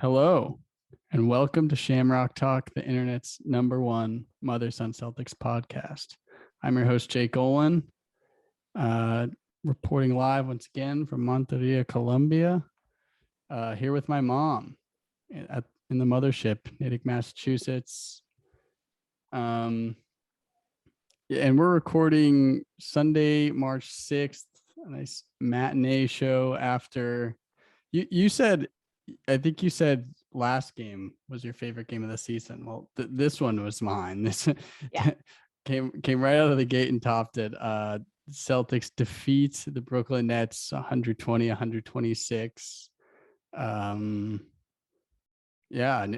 Hello, and welcome to Shamrock Talk, the internet's #1 Mother-Son Celtics podcast. I'm your host, Jake Olin, reporting live once again from Montevideo, Colombia, here with my mom in the mothership, Natick, Massachusetts. And we're recording Sunday, March 6th, a nice matinee show after you said, I think you said last game was your favorite game of the season. Well, this one was mine. This came right out of the gate and topped it. Celtics defeat the Brooklyn Nets 120-126.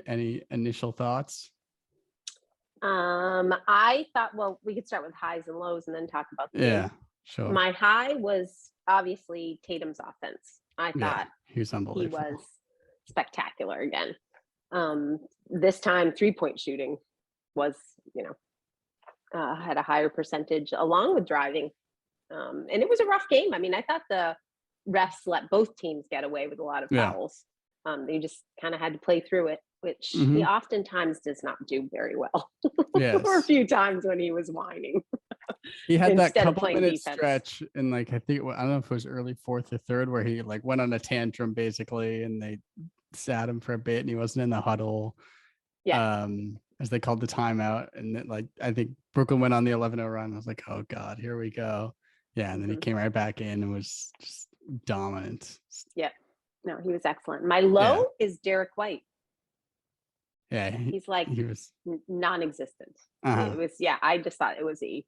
Any initial thoughts? I thought, well, we could start with highs and lows and then talk about the game. Sure. My high was obviously Tatum's offense. I thought he was unbelievable. He was spectacular again. This time 3-point shooting was, had a higher percentage along with driving. And it was a rough game. I mean, I thought the refs let both teams get away with a lot of fouls. They just kind of had to play through it, which he oftentimes does not do very well. There were a few times when he was whining. He had that couple-minute stretch in, I don't know if it was early fourth or third, where he went on a tantrum basically, and they sat him for a bit, and he wasn't in the huddle. As they called the timeout, and then, I think Brooklyn went on the 11-0 run. I was like, oh god, here we go. And then he came right back in and was just dominant. No, he was excellent. My low is Derek White. He was non-existent. It was I just thought it was a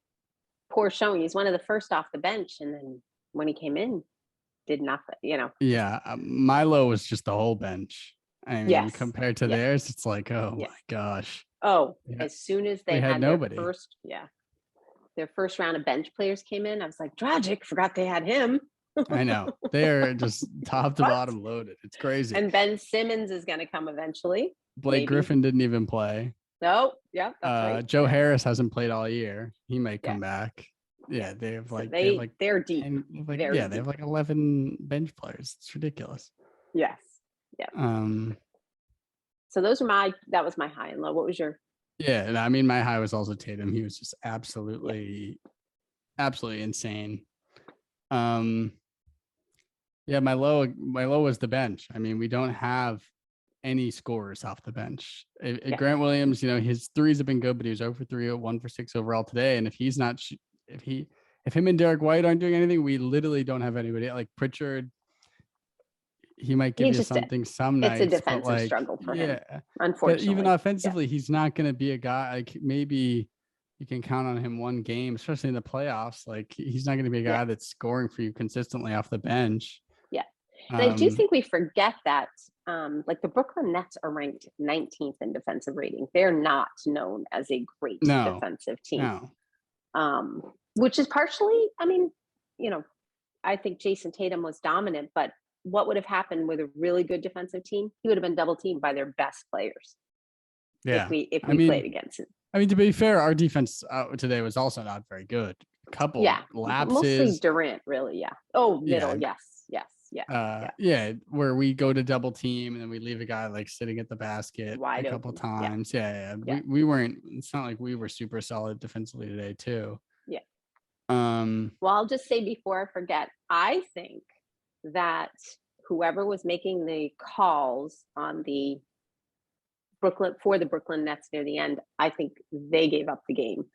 poor showing. He's one of the first off the bench, and then when he came in, did nothing. My low was just the whole bench. I mean, compared to theirs, it's like, oh my gosh. As soon as they had nobody. Their first round of bench players came in, I was like, tragic, forgot they had him. I know. They're just top to bottom loaded. It's crazy. And Ben Simmons is going to come eventually. Blake Griffin didn't even play. No, that's right. Joe Harris hasn't played all year. He might come back. Yeah, they have they're deep. They have 11 bench players. It's ridiculous. Yes. Yeah. So that was my high and low. What was your? Yeah, and I mean, my high was also Tatum. He was just absolutely insane. My low was the bench. I mean, we don't have any scorers off the bench. Grant Williams, his threes have been good, but he was 0 for 3, 1 for 6 overall today. And if he's not, if him and Derek White aren't doing anything, we literally don't have anybody. Like Pritchard, he might give you something some nights. It's a defensive struggle for him, unfortunately. But even offensively, he's not going to be a guy. Maybe you can count on him one game, especially in the playoffs. He's not going to be a guy that's scoring for you consistently off the bench. Yeah. And I do think we forget that, the Brooklyn Nets are ranked 19th in defensive rating. They're not known as a great defensive team. No. Which is partially, I think Jayson Tatum was dominant, but what would have happened with a really good defensive team? He would have been double teamed by their best players. Yeah. If we played against it. I mean, to be fair, our defense today was also not very good. A couple lapses. Mostly Durant, really, middle, where we go to double team and then we leave a guy sitting at the basket wide a couple open. Times. We weren't. It's not like we were super solid defensively today, too. Yeah. Well, I'll just say before I forget, I think that whoever was making the calls on the Brooklyn Nets near the end, I think they gave up the game.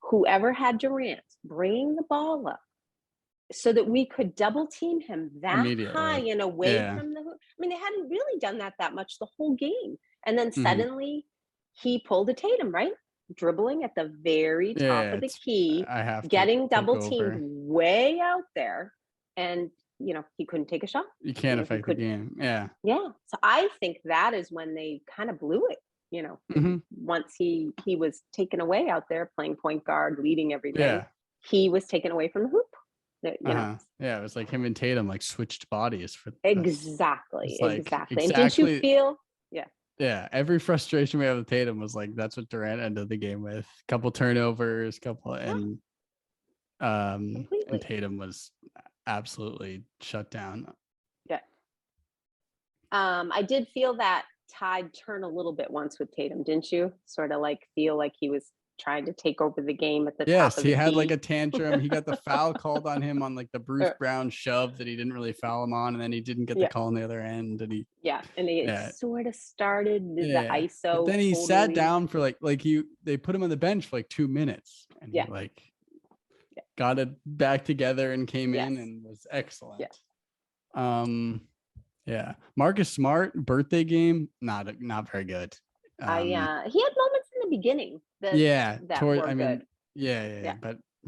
Whoever had Durant bringing the ball up so that we could double team him that high and away from the hoop. I mean, they hadn't really done that much the whole game. And then suddenly he pulled a Tatum, right? Dribbling at the very top of the key, getting double teamed way out there. And, he couldn't take a shot. You can't affect the game. Yeah. Yeah. So I think that is when they kind of blew it, once he was taken away out there playing point guard, leading everything. He was taken away from the hoop. Yeah, it was like him and Tatum switched bodies for exactly. And didn't you feel? Yeah, every frustration we have with Tatum was that's what Durant ended the game with. Couple turnovers, and Tatum was absolutely shut down. Yeah. I did feel that tide turn a little bit once with Tatum, didn't you? Sort of like feel like he was trying to take over the game at the top of the he had key. like a tantrum. He got the foul called on him on like the Bruce Brown shove that he didn't really foul him on, and then he didn't get the call on the other end, and he sort of started the ISO. But then he sat down for they put him on the bench for like 2 minutes, and he got it back together and came in and was excellent. Marcus Smart birthday game, not very good. He had moments in the beginning but he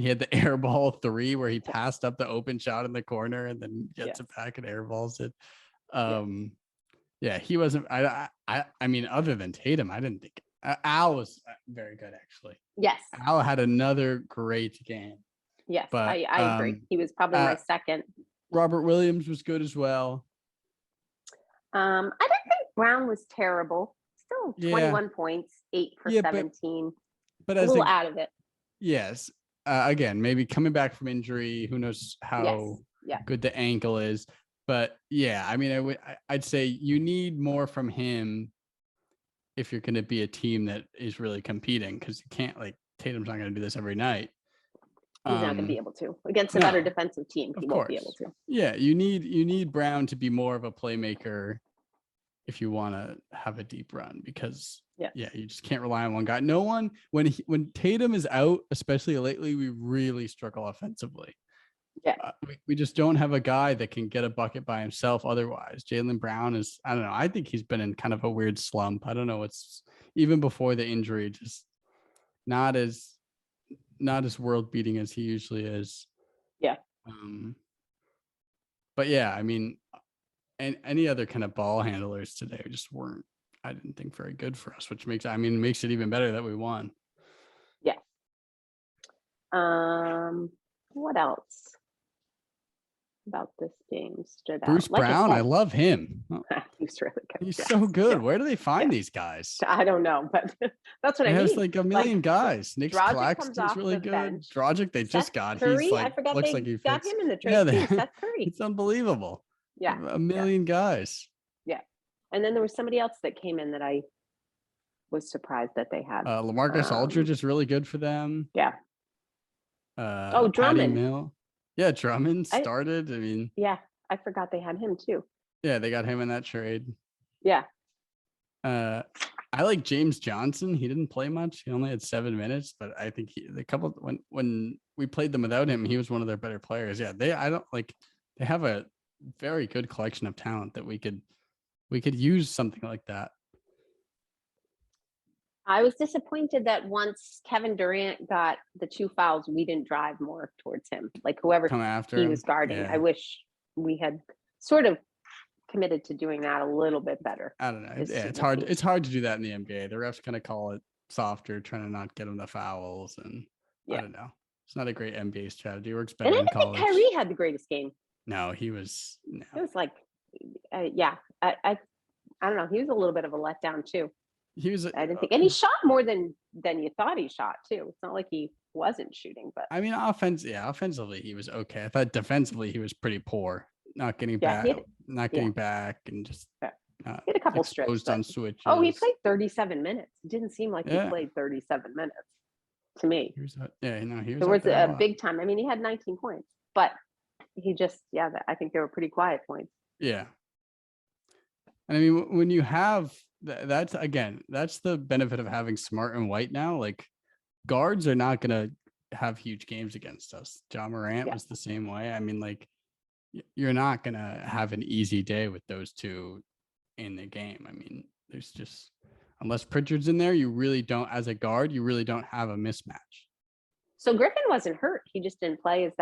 had the air ball 3 where he passed up the open shot in the corner and then gets it back and airballs it. He wasn't. I mean, other than Tatum, I didn't think Al was very good actually. Yes, Al had another great game. Yes, but I agree. He was probably my second. Robert Williams was good as well. I didn't think Brown was terrible. Still 21 points, 8 for 17. But a little out of it. Yes. Again, maybe coming back from injury. Who knows how good the ankle is. But I mean, I'd say you need more from him if you're going to be a team that is really competing, because you can't, like, Tatum's not going to do this every night. He's not going to be able to against a better defensive team. He won't be able to. Yeah, you need Brown to be more of a playmaker if you want to have a deep run, because you just can't rely on one guy. No one, when Tatum is out, especially lately, we really struggle offensively. We just don't have a guy that can get a bucket by himself. Otherwise, Jaylen Brown is, I don't know. I think he's been in kind of a weird slump. I don't know. It's even before the injury, just not as world beating as he usually is. But I mean, and any other kind of ball handlers today just weren't, I didn't think, very good for us, which makes it even better that we won. What else about this game stood out? Bruce Brown, I love him. He's really good. He's so good. Where do they find these guys? I don't know, but that's what I mean. There's like a million guys. Nik Stauskas is really good. Dragic, they just got. Curry, he's like, I forgot looks they like he got him in the trade too. Seth Curry. It's unbelievable. A million guys. And then there was somebody else that came in that I was surprised that they had. LaMarcus Aldridge is really good for them. Drummond. Drummond started. I mean, I forgot they had him too. They got him in that trade. I like James Johnson. He didn't play much. He only had 7 minutes, but I think when we played them without him, he was one of their better players. They have a very good collection of talent that we could use something like that. I was disappointed that once Kevin Durant got the 2 fouls, we didn't drive more towards him. Like whoever come after he was guarding. I wish we had sort of committed to doing that a little bit better. I don't know. It's hard. It's hard to do that in the NBA. The refs kind of call it softer, trying to not get them the fouls, and I don't know. It's not a great NBA strategy. It works better in college. Kyrie had the greatest game. No, he was. No. It was like, I don't know. He was a little bit of a letdown too. He was. I didn't think, and he shot more than you thought he shot too. It's not like he wasn't shooting, but I mean, offensively he was okay. I thought defensively he was pretty poor, not getting back, and just he had a couple strips on switches. Oh, he played 37 minutes. It didn't seem like he played 37 minutes to me. He was there was a big time. I mean, he had 19 points, but he just I think they were pretty quiet points. And I mean, when you have that's the benefit of having Smart and White now. Like, guards are not going to have huge games against us. Ja Morant was the same way. I mean, like, you're not going to have an easy day with those two in the game. I mean, there's just, unless Pritchard's in there, you really don't, as a guard, you really don't have a mismatch. So Griffin wasn't hurt. He just didn't play. Is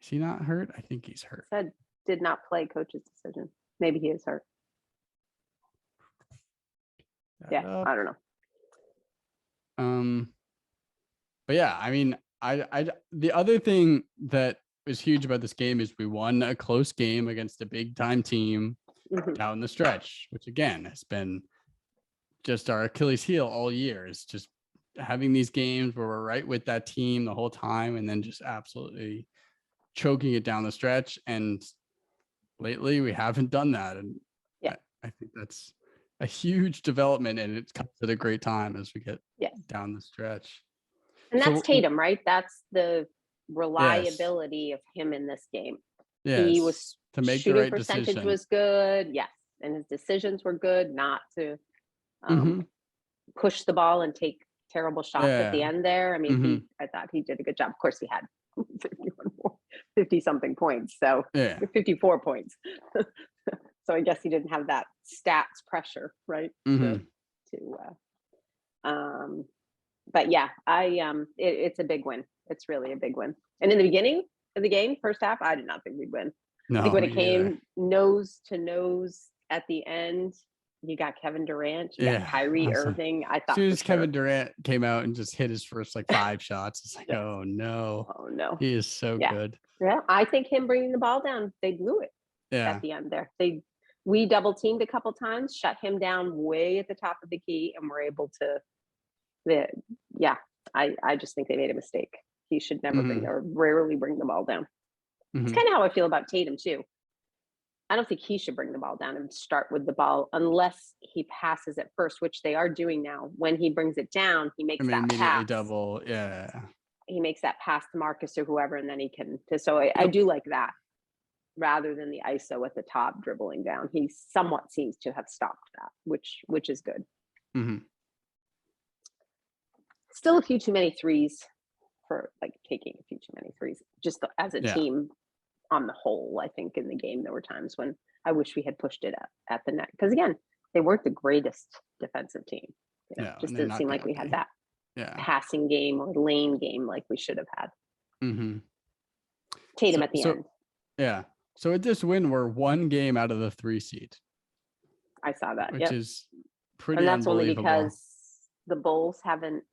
he not hurt? I think he's hurt. Said did not play, coach's decision. Maybe he is hurt. I don't know. But I mean, I the other thing that was huge about this game is we won a close game against a big time team down the stretch, which again has been just our Achilles heel all year, is just having these games where we're right with that team the whole time and then just absolutely choking it down the stretch. And lately we haven't done that. And that's a huge development, and it comes at a great time as we get down the stretch. And that's Tatum, right? That's the reliability of him in this game. Yes. He was to make shooting the right percentage decision. Was good. Yes. And his decisions were good, not to push the ball and take terrible shots at the end there. I mean, I thought he did a good job. Of course, he had 50 something points. So 54 points. So I guess he didn't have that stats pressure, right? But yeah, it's a big win. It's really a big win. And in the beginning of the game, first half, I did not think we'd win. No, I think when it came nose to nose at the end, you got Kevin Durant, you got Kyrie Irving. I thought as soon as Kevin Durant came out and just hit his first like 5 shots, it's like, oh no, he is so good. Yeah, I think him bringing the ball down, they blew it at the end there. We double teamed a couple times, shut him down way at the top of the key, and were able to. I just think they made a mistake. He should never rarely bring the ball down. It's kind of how I feel about Tatum too. I don't think he should bring the ball down and start with the ball unless he passes it first, which they are doing now. When he brings it down, he makes that pass. Double, He makes that pass to Marcus or whoever, and then he can. So I do like that rather than the ISO at the top dribbling down. He somewhat seems to have stopped that, which is good. Still a few too many threes for like taking a few too many threes just as a team on the whole. I think in the game there were times when I wish we had pushed it at the net, because again, they weren't the greatest defensive team. Just didn't seem like we had that passing game or lane game like we should have had. Tatum at the end. So with this win, we're 1 game out of the 3 seed. I saw that, which is pretty and that's only unbelievable. because the Bulls haven't.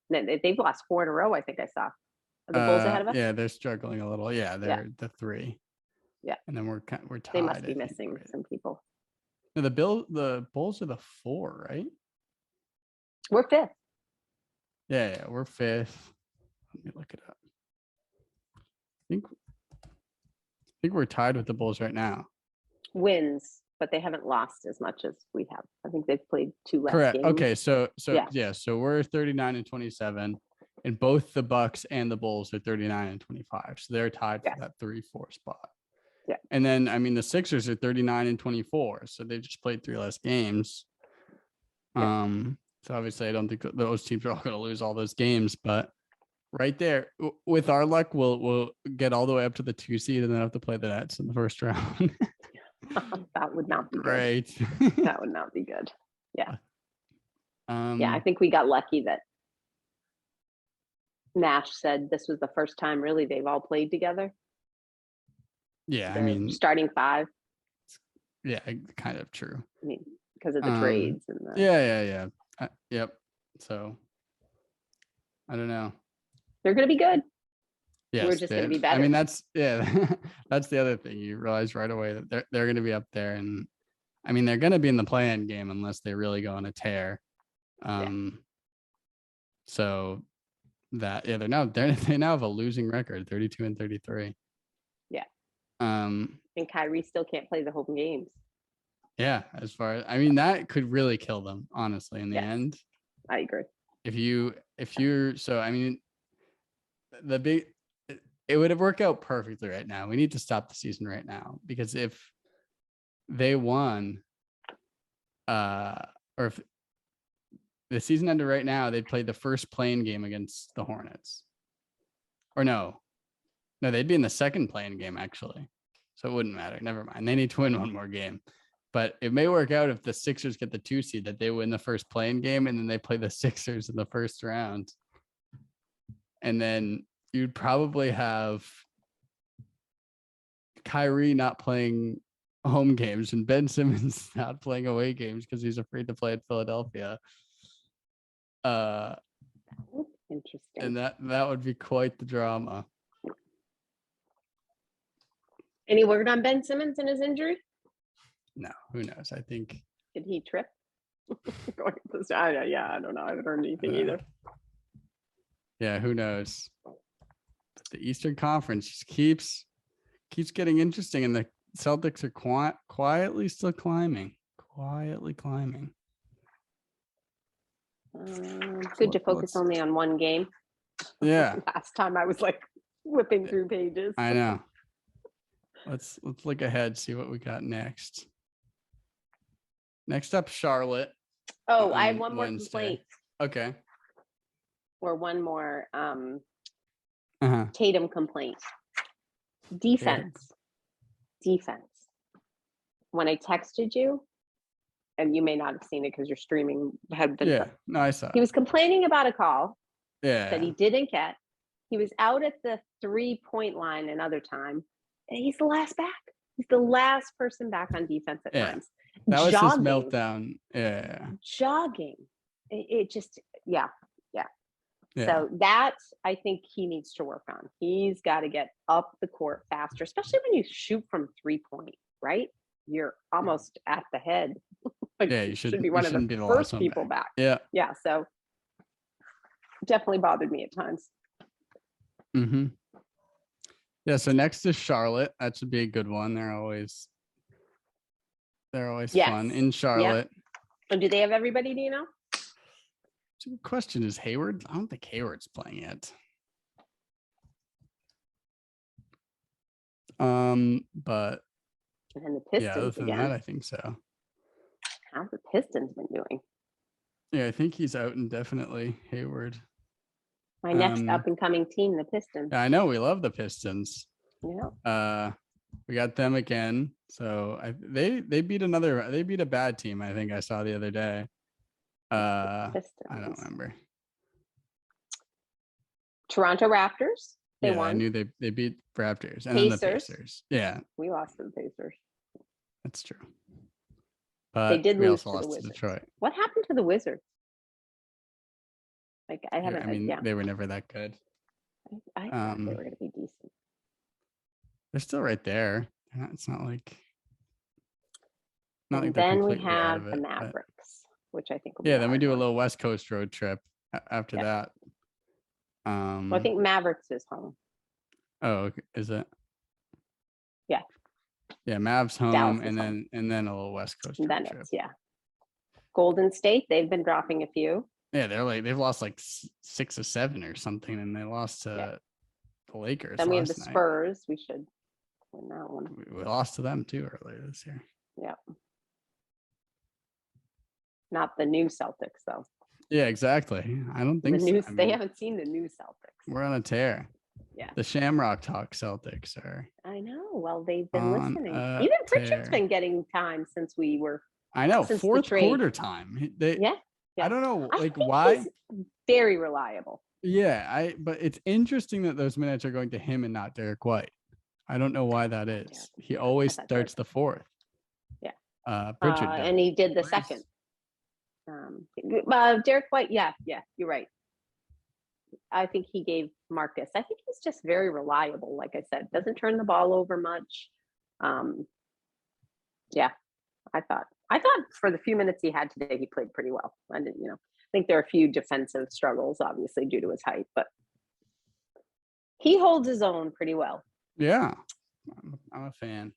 They've lost 4 in a row. I think I saw. Are the Bulls ahead of us? Yeah, they're struggling a little. Yeah, they're the 3. Yeah, and then we're tied. They must be missing some people. No, the Bulls are the 4, right? We're 5th. Yeah, we're 5th. Let me look it up. I think we're tied with the Bulls right now. Wins, but they haven't lost as much as we have. I think they've played 2 less Correct. games. Okay, so so we're 39 and 27, and both the Bucks and the Bulls are 39 and 25. So they're tied for that 3-4 spot. Yeah. And then the Sixers are 39 and 24, so they just played 3 less games. So obviously I don't think those teams are all going to lose all those games, but right there, with our luck, we'll get all the way up to the 2 seed and then have to play the Nets in the first round. That would not be great. Good. That would not be good. Yeah. I think we got lucky that Nash said this was the first time really they've all played together. Yeah, I mean, starting 5. Yeah, kind of true. I mean, because of the trades and the. Yeah. Yep. So, I don't know. They're going to be good. Yes, we're just going to be better. I mean, that's that's the other thing. You realize right away that they're going to be up there, and I mean, they're going to be in the play-in game unless they really go on a tear. So that they now have a losing record, 32 and 33. Yeah. And Kyrie still can't play the home games. Yeah, I mean, that could really kill them, honestly, in the end. I agree. If you're so, I mean, it would have worked out perfectly right now. We need to stop the season right now, because if they won, or if the season ended right now, they'd play the first play-in game against the Hornets. Or no, they'd be in the second play-in game, actually. So it wouldn't matter. Never mind. They need to win 1 more game. But it may work out if the Sixers get the 2 seed, that they win the first play-in game and then they play the Sixers in the first round. And then you'd probably have Kyrie not playing home games and Ben Simmons not playing away games because he's afraid to play at Philadelphia. Interesting. And that would be quite the drama. Any word on Ben Simmons and his injury? No, who knows? I think. Did he trip? I don't know. I haven't heard anything either. Yeah, who knows? But the Eastern Conference just keeps getting interesting, and the Celtics are quietly still climbing. quietly climbing. Good to focus only on one game. Yeah. Last time I was like flipping through pages. I know. Let's look ahead, see what we got next. Next up, Charlotte. Oh, I have one more complaint. Okay. Or one more Tatum complaint. Defense. When I texted you, and you may not have seen it because you're streaming. No, I saw it. He was complaining about a call that he Yeah. didn't get. He was out at the 3-point line another time, and he's the last back. He's the last person back on defense at times. That was his meltdown. Yeah. Jogging. It just, yeah. So that I think he needs to work on. He's got to get up the court faster, especially when you shoot from 3-point, right? You're almost at the head. You should be one of the first people back. Yeah. So definitely bothered me at times. Yeah. So next is Charlotte. That should be a good one. They're always fun in Charlotte. And do they have everybody? Do you know? So the question is Hayward. I don't think Hayward's playing yet. But and the Pistons other than again. that, I think so. How's the Pistons been doing? Yeah, I think he's out indefinitely, Hayward. My next up and coming team, the Pistons. Yeah, I know we love the Pistons. Yeah. We got them again. So they beat a bad team. I think I saw the other day. I don't remember. Toronto Raptors. They won. I knew they beat Raptors and Pacers. then the Pacers. Yeah, we lost to the Pacers. That's true. But they did lose also to the lost to Detroit. What happened to the Wizards? Like I haven't. I mean, they were never that good. I thought they were going to be decent. They're still right there. It's not like. And then we have the Mavericks, which I think will be then we do a little West Coast road trip after that. Well, I think Mavericks is home. Oh, is it? Yeah. Yeah, Mavs home, and then a little West Coast road trip. Golden State, they've been dropping a few. Yeah, they've lost like 6 or 7 or something, and they lost to the Lakers. Then we have the Spurs. We should win that one. We lost to them too earlier this year. Yeah. Not the new Celtics, though. Yeah, exactly. I don't think they haven't seen the new Celtics. We're on a tear. Yeah. The Shamrock Talk Celtics are. I know. Well, they've been listening. Even Pritchard's been getting time since we were. I know. Fourth quarter time. I don't know, why. He's very reliable. Yeah, but it's interesting that those minutes are going to him and not Derek White. I don't know why that is. He always starts the fourth. Yeah. Pritchard and he did the second. Derek White, you're right. I think he gave Marcus. I think he's just very reliable. Like I said, doesn't turn the ball over much. I thought for the few minutes he had today, he played pretty well. I didn't, I think there are a few defensive struggles, obviously due to his height, but he holds his own pretty well. Yeah, I'm a fan.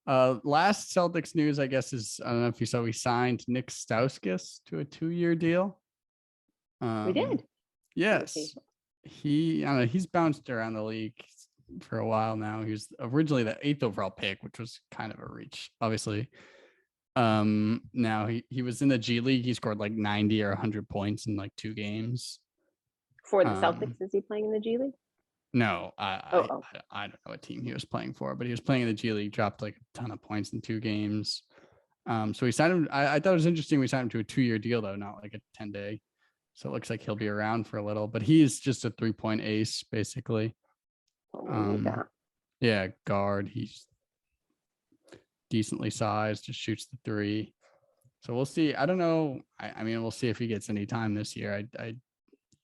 Last Celtics news, I guess, is I don't know if you saw we signed Nik Stauskas to a 2-year deal. We did. Yes, he's bounced around the league for a while now. He was originally the 8th overall pick, which was kind of a reach, obviously. Now he was in the G League. He scored like 90 or 100 points in like 2 games. For the Celtics, is he playing in the G League? No, I don't know what team he was playing for, but he was playing in the G League, dropped like a ton of points in 2 games. So we signed him. I thought it was interesting. We signed him to a 2-year deal, though, not like a 10-day. So it looks like he'll be around for a little, but he's just a 3-point ace, basically. Yeah, guard. He's decently sized, just shoots the 3. So we'll see. I don't know. I mean, we'll see if he gets any time this year. I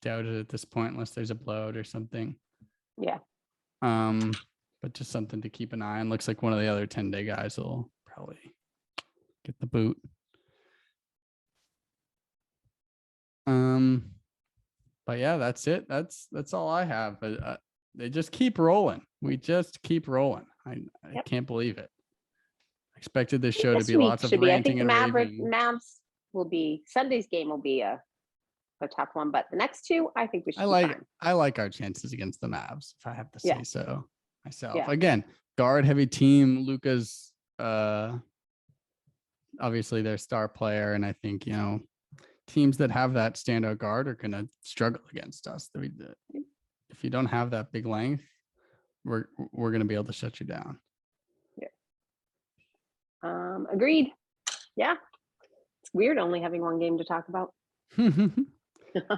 doubt it at this point, unless there's a blowout or something. Yeah. But just something to keep an eye on. Looks like one of the other 10-day guys will probably get the boot. But yeah, that's it. That's all I have. But they just keep rolling. We just keep rolling. I can't believe it. Expected this show to be week lots of should be. I ranting think the and raving. Mavs will be Sunday's game will be a tough one, but the next two, I think we should. I like our chances against the Mavs, if I have to say so myself. Yeah. Again, guard heavy team. Luka's obviously their star player, and I think teams that have that standout guard are going to struggle against us. If you don't have that big length, we're going to be able to shut you down. Yeah. Agreed. Yeah. It's weird only having one game to talk about. The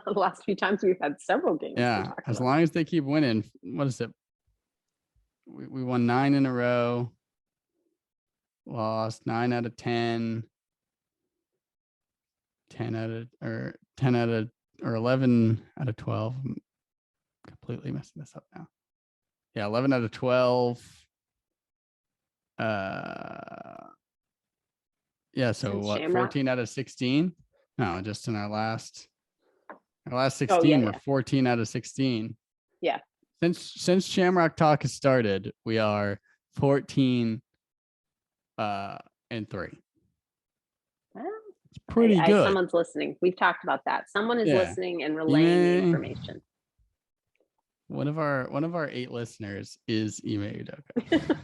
last few times we've had several games. Yeah, as long as they keep winning. What is it? We won 9 in a row. Lost 9 out of 10. 10 out of 11 out of 12. I'm completely messing this up now. Yeah, 11 out of 12. Yeah, so what? Shamrock? 14 out of 16? No, just in our last 16, we're 14 out of 16. Yeah. Since Shamrock Talk has started, we are 14 and 3. It's pretty good. Someone's listening. We've talked about that. Someone is listening and relaying the information. One of our 8 listeners is Ime Udoka.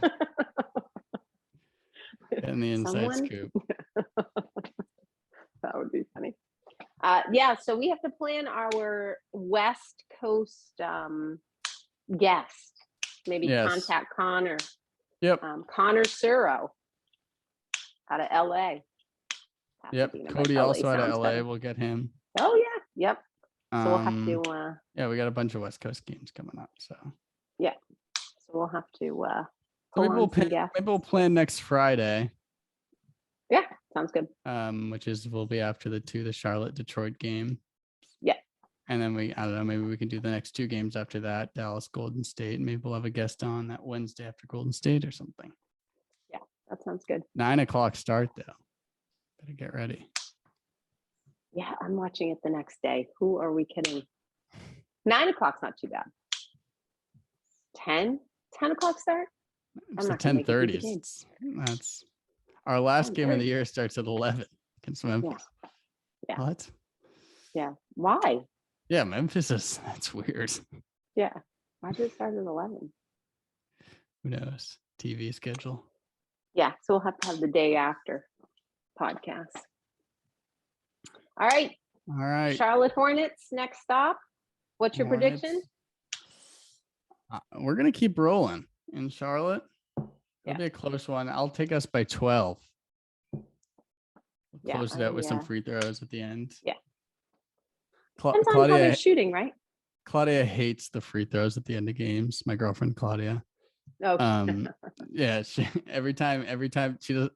And the inside scoop. That would be funny. So we have to plan our West Coast guest. Maybe contact Connor. Yep. Connor Suro out of LA. Yep. Cody also out of LA. Better. We'll get him. Oh yeah. Yep. So we'll have to. Yeah, we got a bunch of West Coast games coming up. So. Yeah. So we'll have to. Maybe we'll plan next Friday. Yeah, sounds good. Which will be after the Charlotte Detroit game. Yeah. And then I don't know, maybe we can do the next 2 games after that, Dallas, Golden State. And maybe we'll have a guest on that Wednesday after Golden State or something. Yeah, that sounds good. 9:00 start though. Better get ready. Yeah, I'm watching it the next day. Who are we kidding? 9:00's not too bad. 10 o'clock start? It's 10:30. That's our last game of the year starts at 11 against Memphis. Yeah. What? Yeah. Why? Yeah, Memphis that's weird. Yeah. Why did it start at 11? Who knows? TV schedule. Yeah. So we'll have to have the day after podcast. All right. Charlotte Hornets, next stop. What's your prediction? We're going to keep rolling in Charlotte. It'll be a close one. I'll take us by 12. We'll close it out with some free throws at the end. Yeah. Depends on how they're shooting, right? Claudia hates the free throws at the end of games. My girlfriend Claudia. Okay. Yeah. Every time she does,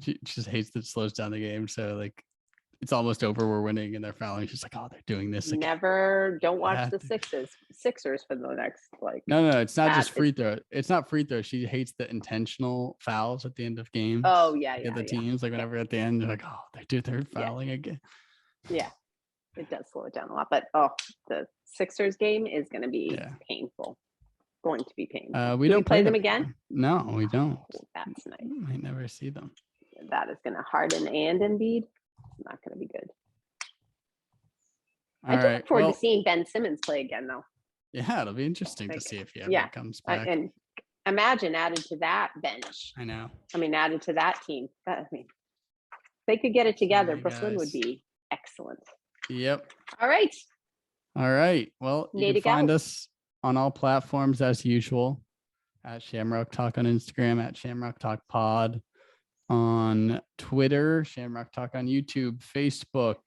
she just hates that it slows down the game. So it's almost over. We're winning and they're fouling. She's like, oh, they're doing this again. Don't watch the Sixers for the next No, it's not just free throw. It's not free throw. She hates the intentional fouls at the end of games. Oh yeah. The teams whenever at the end they're like, oh, they're fouling again. Yeah, it does slow it down a lot. But the Sixers game is going to be painful. Going to be painful. We don't play them again. No, we don't. Oh, that's nice. I never see them. That is going to Harden and Embiid. Not going to be good. I do look forward to seeing Ben Simmons play again, though. Yeah, it'll be interesting to see if he ever comes back. And imagine added to that bench. I know. Added to that team. If they could get it together, Brooklyn would be excellent. Yep. All right. Well, you can find us on all platforms as usual. At Shamrock Talk on Instagram, at Shamrock Talk Pod on Twitter, Shamrock Talk on YouTube, Facebook,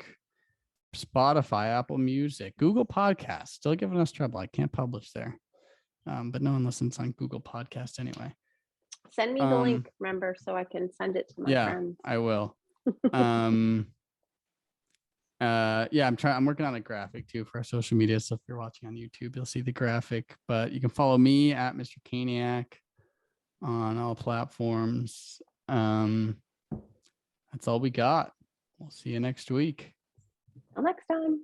Spotify, Apple Music, Google Podcasts. Still giving us trouble. I can't publish there. But no one listens on Google Podcast anyway. Send me the link, remember, so I can send it to my friends. I will. I'm working on a graphic too for our social media. So if you're watching on YouTube, you'll see the graphic. But you can follow me at Mr. Caniac on all platforms. That's all we got. We'll see you next week. Till next time.